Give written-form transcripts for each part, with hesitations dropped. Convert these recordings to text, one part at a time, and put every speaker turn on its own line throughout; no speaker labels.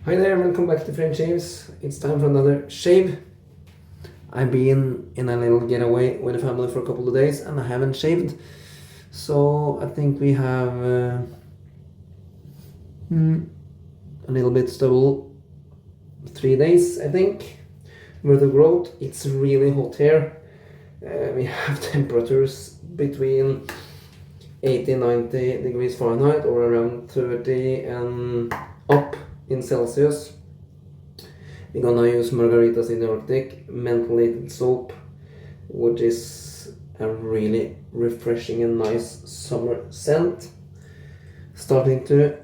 Hi there, welcome back to French Shaves. It's time for another shave. I've been in a little getaway with the family for a couple of days and I haven't shaved. So I think we have a little bit stubble 3 days, I think, worth of growth. It's really hot here. We have temperatures between 80-90 degrees Fahrenheit or around 30 and up in Celsius. We're gonna use Margaritas in the Arctic mentholated soap, which is a really refreshing and nice summer scent. Starting to,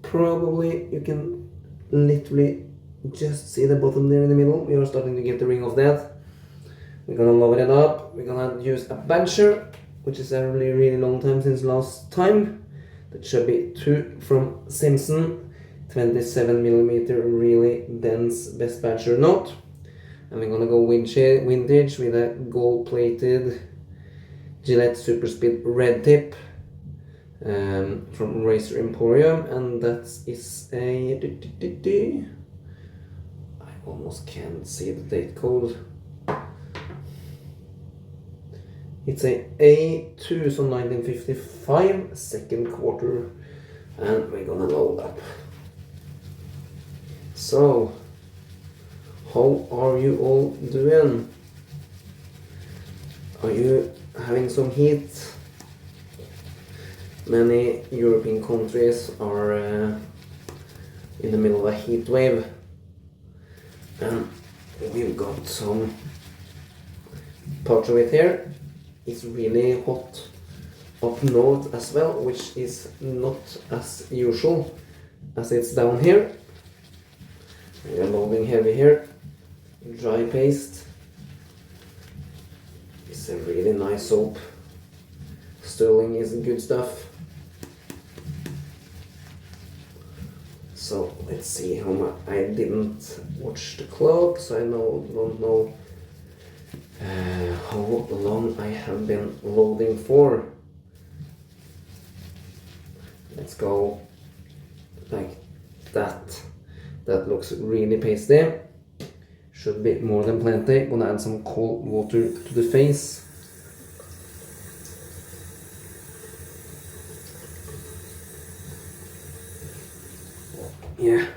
probably you can literally just see the bottom there in the middle. We are starting to get the ring of that. We're gonna lower it up. We're gonna use a bencher, which is a really long time since last time. The Chubby 2 from Simpson. 27mm, really dense best bencher knot. And we're gonna go vintage with a gold-plated Gillette Super Speed red tip from Razor Emporium, and that is a I almost can't see the date code. It's a A2, so 1955, second quarter, and we're gonna load up. So, how are you all doing? Are you having some heat? Many European countries are in the middle of a heat wave, and we've got some part of it here. It's really hot up north as well, which is not as usual as it's down here. We are loading heavy here. Dry paste. It's a really nice soap. Stirling is good stuff. So let's see how much. I didn't watch the clock, so I don't know how long I have been loading for. Let's go like that. That looks really pasty. Should be more than plenty. Gonna add some cold water to the face. Yeah,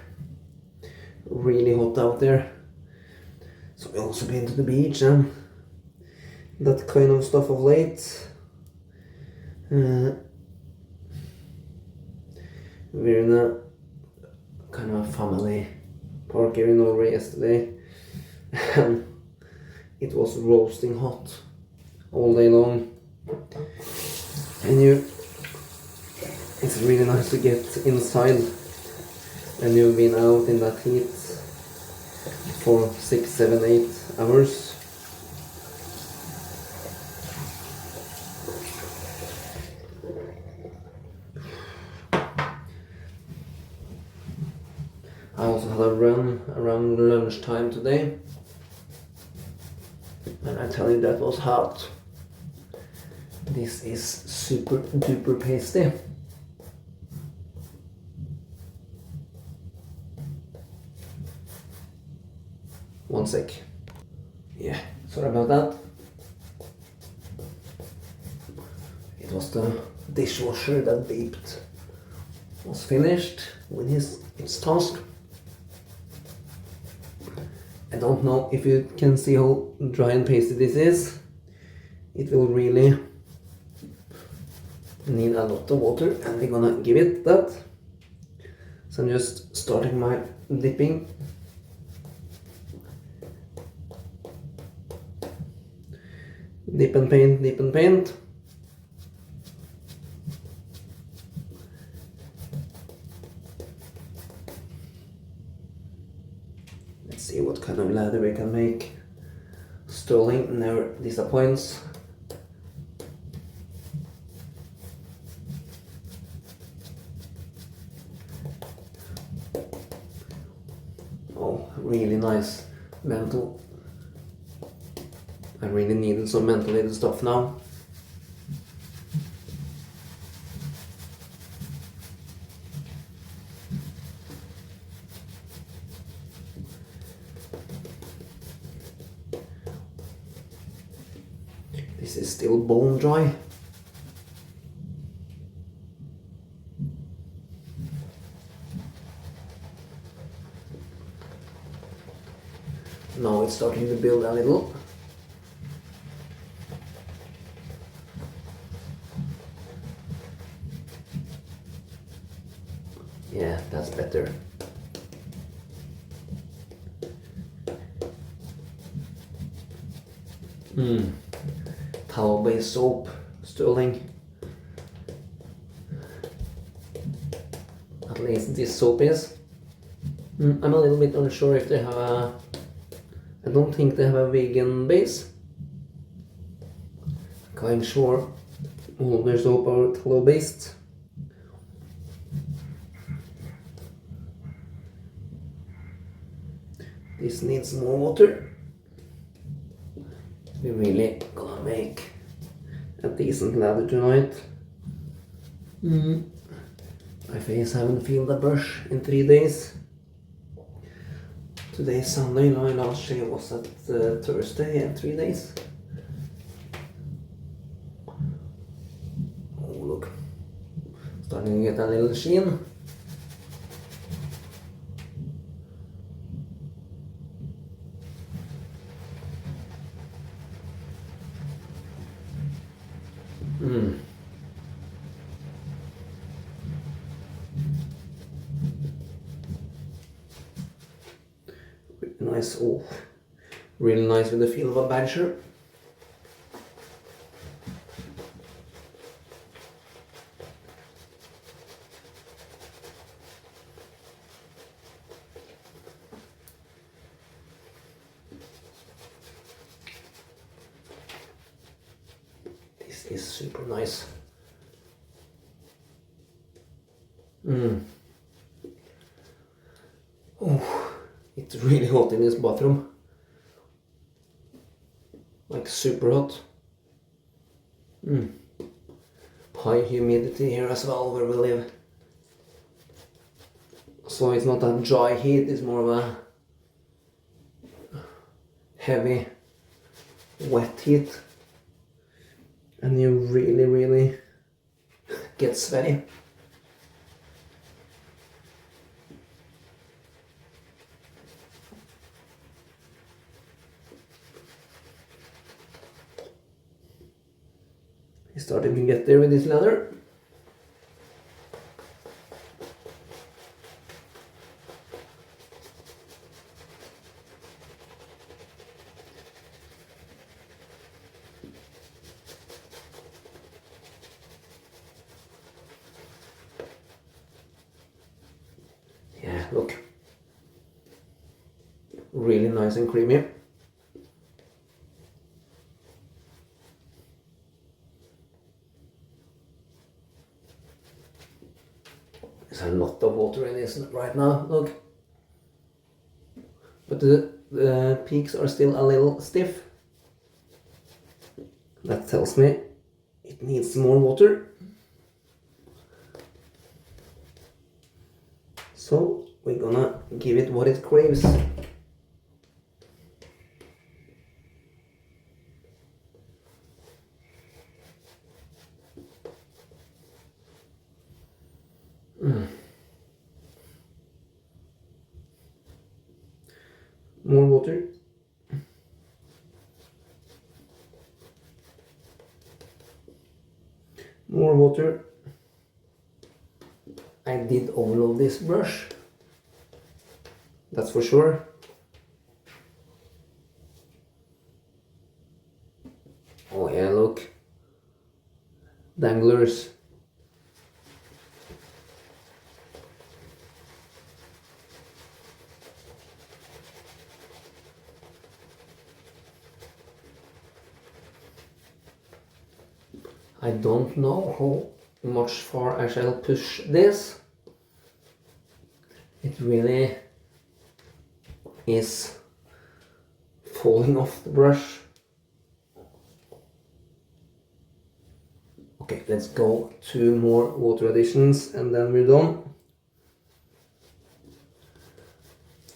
really hot out there. So we also been to the beach and that kind of stuff of late. We're in a kind of a family park here in Norway yesterday, and it was roasting hot all day long. And it's really nice to get inside when you've been out in that heat for 6, 7, 8 hours. I also had a run around lunchtime today, and I tell you that was hot. This is super duper pasty. One sec. Yeah, sorry about that. It was the dishwasher that beeped. Was finished with its task. I don't know if you can see how dry and pasty this is. It will really need a lot of water, and we're gonna give it that. So I'm just starting my dipping. Dip and paint, dip and paint. Let's see what kind of lather we can make. Stirling never disappoints. Oh, really nice menthol. I really needed some mentholated stuff now. This is still bone dry. Now it's starting to build a little. Yeah, that's better. Towel-based soap, Stirling. At least this soap is. I'm a little bit unsure if they have a... I don't think they have a vegan base. Quite sure all their soap are tallow-based. This needs more water. We really gonna make a decent lather tonight. My face haven't filled the brush in 3 days. Today is Sunday, my last shave was at Thursday in 3 days. Oh look, starting to get a little sheen. Nice, oh, really nice with the feel of a badger. This is super nice. Oh. It's really hot in this bathroom, like super hot. High humidity here as well where we live. So it's not a dry heat, it's more of a heavy, wet heat. And you really get sweaty. He's starting to get there with this lather. Yeah, look. Really nice and creamy. There's a lot of water in this right now, look. But the peaks are still a little stiff. That tells me it needs more water. So we're gonna give it what it craves. More water. More water. I did overload this brush. That's for sure. Oh yeah, look. Danglers. I don't know how much far I shall push this. It really is falling off the brush. Okay, let's go 2 more water additions and then we're done.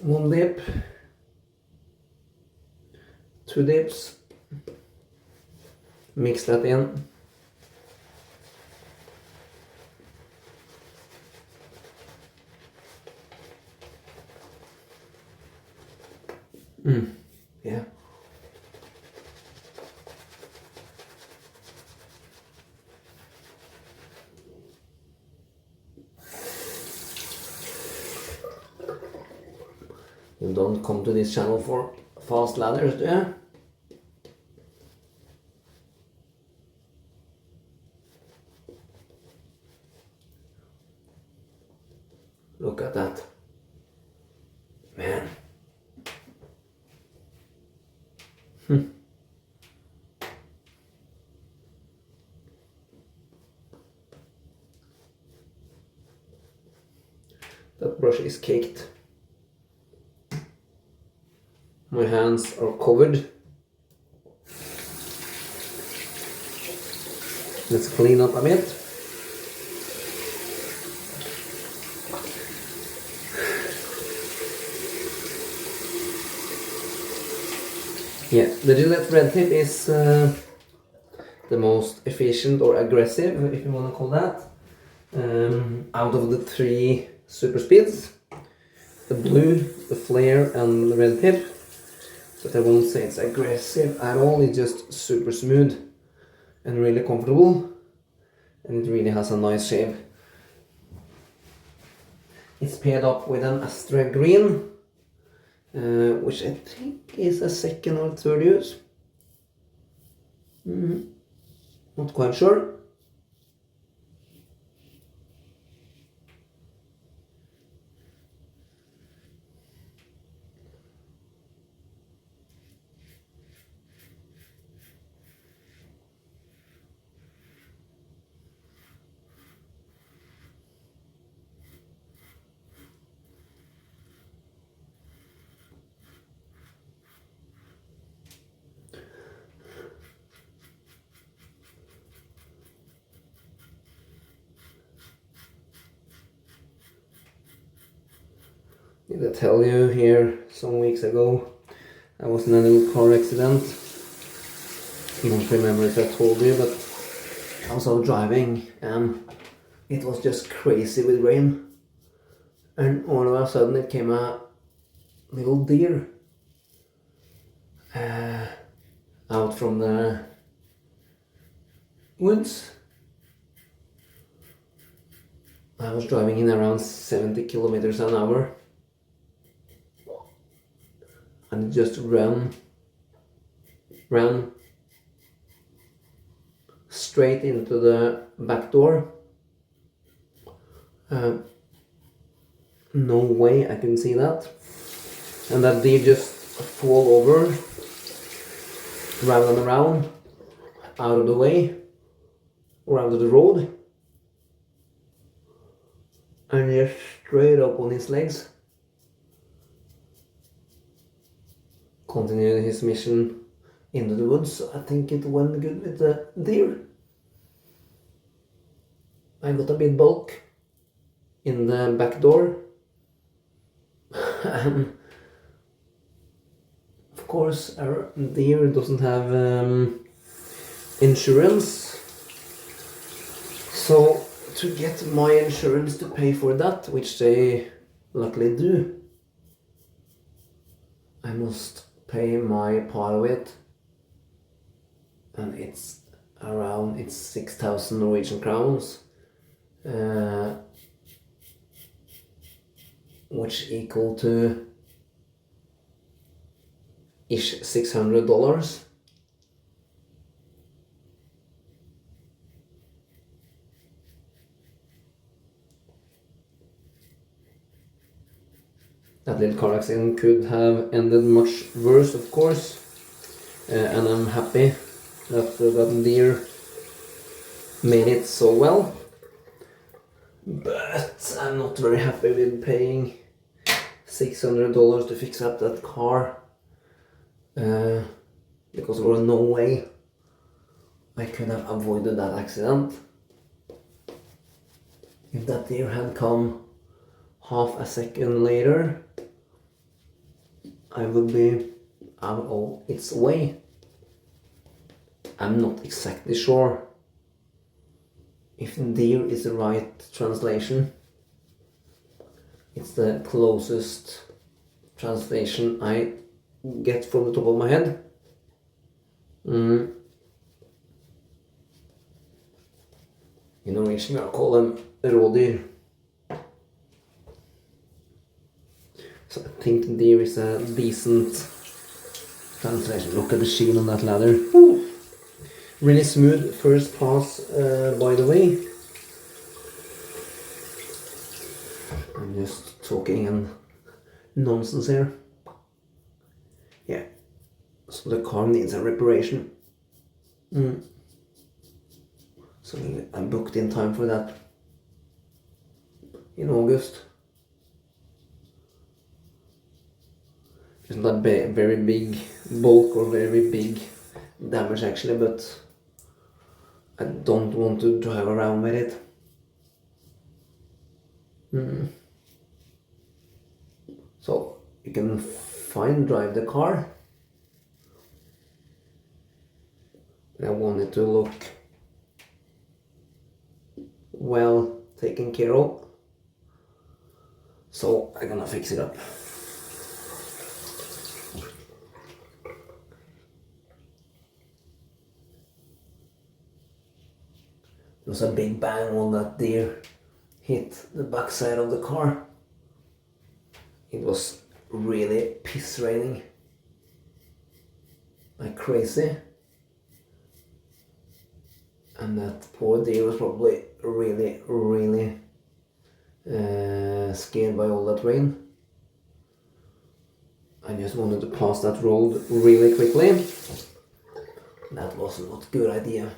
1 dip, 2 dips, mix that in. Yeah. You don't come to this channel for fast ladders, do you? Look at that. Man. That brush is caked. My hands are covered. Let's clean up a bit. Yeah, the Gillette Red Tip is the most efficient or aggressive, if you want to call that, out of the three super speeds. The blue, the flare and the red tip. But I won't say it's aggressive at all, it's just super smooth and really comfortable, and it really has a nice shape. It's paired up with an Astra green, which I think is a second or third use. Not quite sure. Did I tell you here some weeks ago I was in a little car accident? I don't remember if I told you, but I was out driving and it was just crazy with rain, and all of a sudden it came a little deer out from the woods. I was driving in around 70 kilometers an hour and it just ran straight into the back door. No way I can see that. And that deer just fall over, round and around, out of the way, or out of the road, and just straight up on his legs. Continued his mission into the woods. I think it went good with the deer. I got a bit bulk in the back door. And of course our deer doesn't have insurance. So to get my insurance to pay for that, which they luckily do, I must pay my part of it, and it's 6,000 Norwegian crowns, which equal to ish $600. That little car accident could have ended much worse, of course, and I'm happy that that deer made it so well. But I'm not very happy with paying $600 to fix up that car, because there was no way I could have avoided that accident. If that deer had come half a second later, I would be out of its way. I'm not exactly sure if deer is the right translation. It's the closest translation I get from the top of my head. In Norwegian, I call them rådyr. So I think deer is a decent translation. Look at the sheen on that leather. Woo. Really smooth first pass, by the way. I'm just talking and nonsense here. Yeah, so the car needs a reparation. So I'm booked in time for that in August. It's not very big bulk or very big damage actually, but I don't want to drive around with it. So you can fine drive the car. I want it to look well taken care of. So I'm gonna fix it up. There was a big bang when that deer hit the backside of the car. It was really piss raining like crazy. And that poor deer was probably really scared by all that rain. I just wanted to pass that road really quickly. That was not a good idea.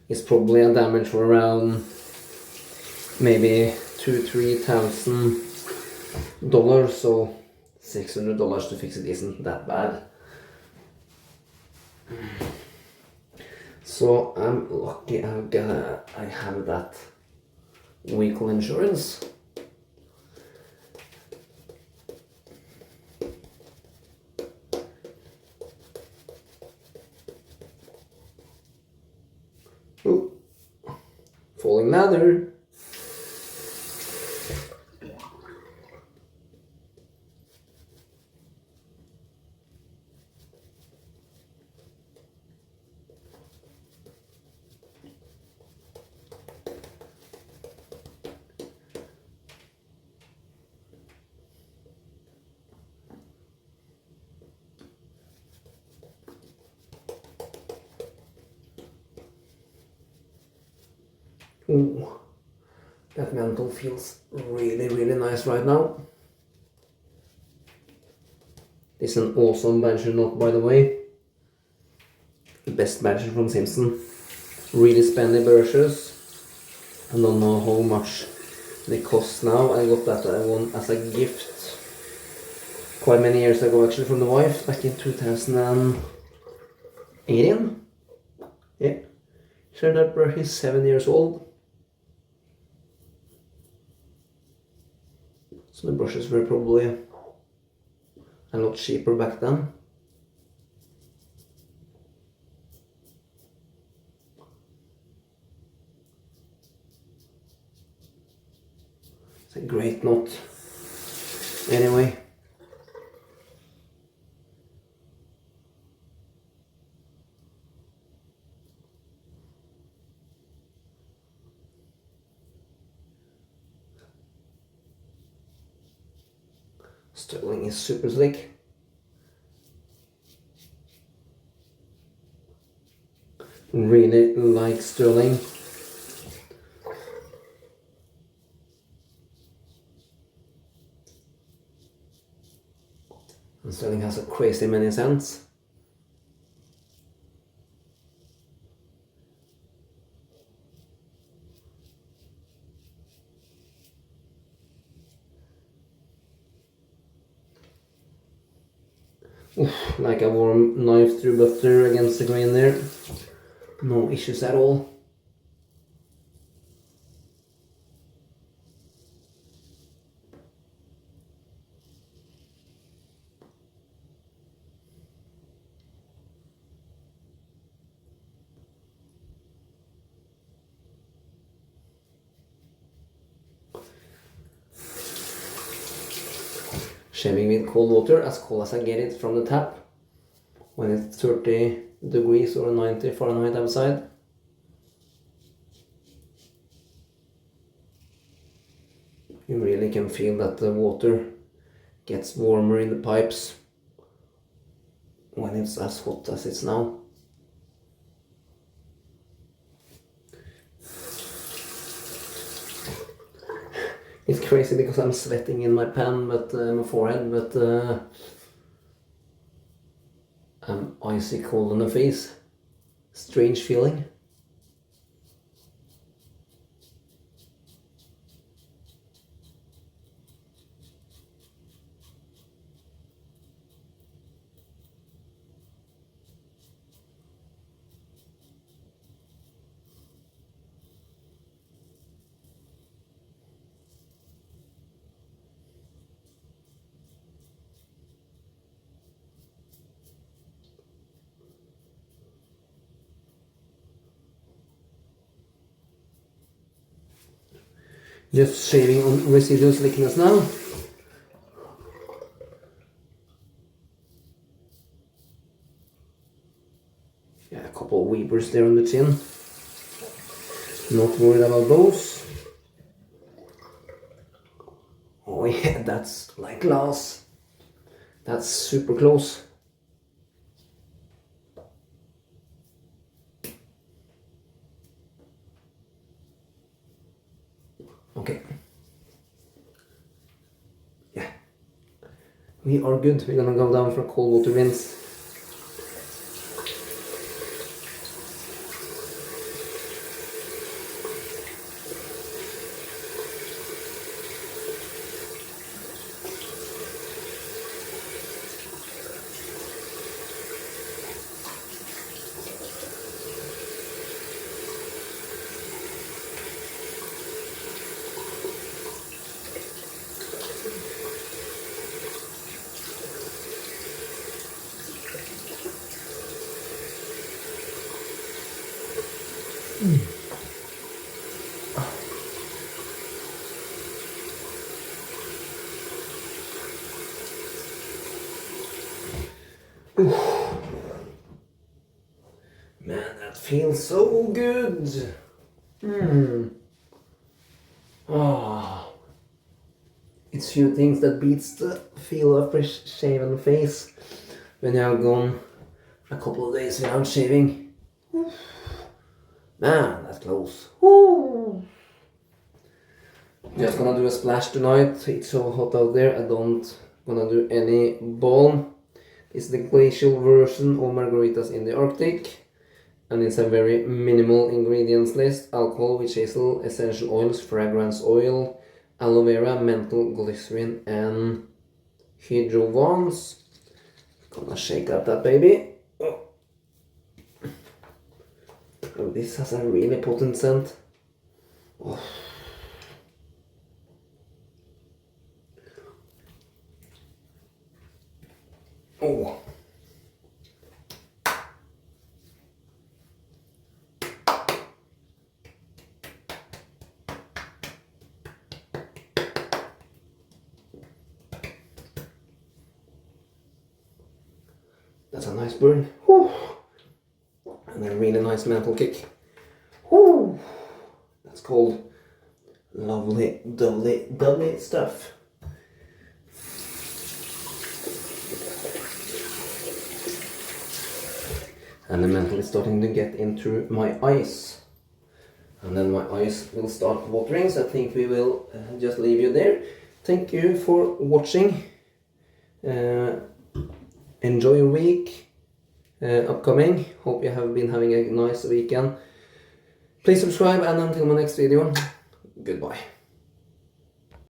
It's probably a damage for around maybe $2,000-3,000, so $600 to fix it isn't that bad. So I'm lucky I have that vehicle insurance. Ooh. Falling ladder. Ooh, that mantle feels really nice right now. It's an awesome badger knot, by the way. The best badger from Simpson. Really spendy brushes. I don't know how much they cost now. I got that one as a gift quite many years ago actually from the wife, back in 2018. Yeah, sure, that brush is 7 years old. So the brushes were probably a lot cheaper back then. It's a great knot. Anyway. Stirling is super slick. Really like Stirling. And Stirling has a crazy many cents. Oof, like a warm knife through butter against the grain there. No issues at all. shaving with cold water, as cold as I get it from the tap, when it's 30 degrees or 90 Fahrenheit outside. You really can feel that the water gets warmer in the pipes when it's as hot as it's now. It's crazy because I'm sweating in my pan, but my forehead, but I'm icy cold on the face. Strange feeling. Just shaving on residual slickness now. Yeah, a couple of weepers there on the chin. Not worried about those. Oh yeah, that's like glass. That's super close. Okay. Yeah. We are good. We're gonna go down for cold water rinse. Man, that feels so good. Oh, it's few things that beats the feel of fresh shaven face when you have gone a couple of days without shaving. Man, that's close. Just gonna do a splash tonight. It's so hot out there. I don't gonna do any balm. It's the glacial version of Margaritas in the Arctic, and it's a very minimal ingredients list: alcohol, witch hazel, essential oils, fragrance oil, aloe vera, menthol, glycerin, and hydrovons. Gonna shake up that baby. Oh, this has a really potent scent. Oh. Oh. That's a nice burn. Whew. And a really nice menthol kick. Whew. That's called lovely, doubly stuff. And the menthol is starting to get into my eyes. And then my eyes will start watering, so I think we will just leave you there. Thank you for watching. Enjoy your week upcoming. Hope you have been having a nice weekend. Please subscribe, and until my next video, goodbye.